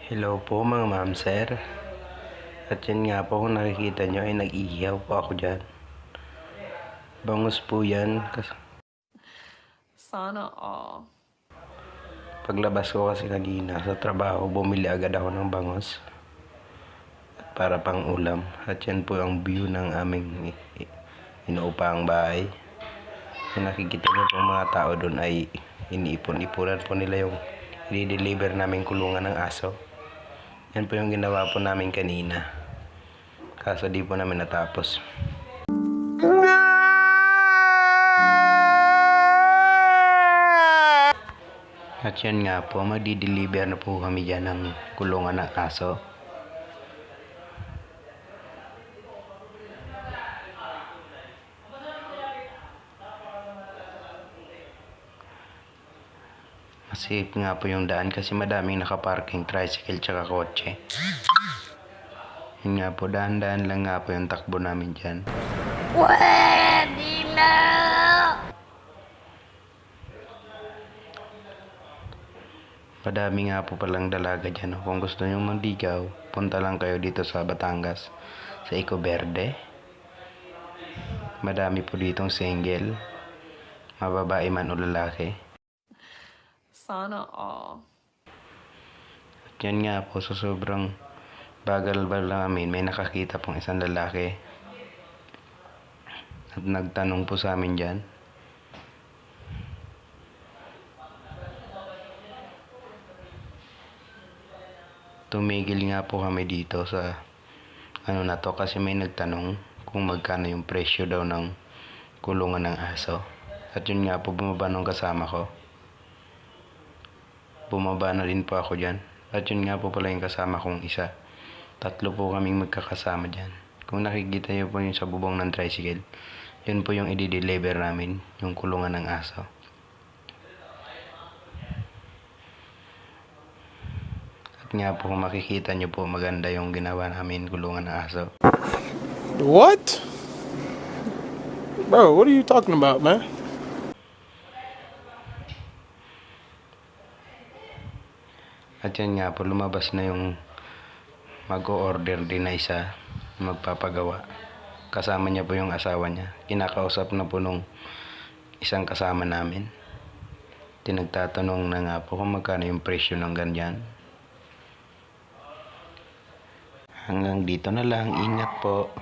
Hello po mga ma'am sir. At yan nga po kung nakikita nyo ay nag-iihaw po ako dyan. Bangus po yan. Sana all. Paglabas ko kasi kanina sa trabaho, bumili agad ako ng bangus. Para pang ulam. At yan po ang view ng aming inuupang bahay. Kung nakikita nyo po mga tao doon ay iniipon-ipunan po nila yung i-deliver namin kulungan ng aso. Yan po yung ginawa po namin kanina. Kaso di po namin natapos. At yan nga po, magdi-deliver na po kami dyan ng kulungan ng aso. Masip nga po yung daan kasi madaming nakaparking tricycle tsaka kotse. Yun nga po, dahan-dahan lang nga po yung takbo namin dyan. Pwede na! Madami nga po palang dalaga dyan. Kung gusto nyo manligaw, punta lang kayo dito sa Batangas, sa Eco Verde. Madami po ditong single, mababae man o lalaki. Sana all. At yan nga po, sa sobrang bagal ba namin, may nakakita pong isang lalaki. At nagtanong po sa amin dyan. Tumigil nga po kami dito sa na to kasi may nagtanong kung magkano yung presyo daw ng kulungan ng aso. At yun nga po, bumaba nung kasama ko. Bumaba na rin po ako dyan. At yun nga po pala yung kasama kong isa. Tatlo po kaming magkakasama dyan. Kung nakikita nyo po yung sa bubong ng tricycle, yun po yung i-deliver namin, yung kulungan ng aso. At nga po kung makikita nyo po, maganda yung ginawa namin, kulungan ng aso. What? Bro, what are you talking about, man? At yan nga po, lumabas na yung mag-o-order din na isa, magpapagawa. Kasama niya po yung asawa niya. Kinakausap na po nung isang kasama namin. Tinagtatanong na nga po kung magkano yung presyo ng ganyan. Hanggang dito na lang. Ingat po.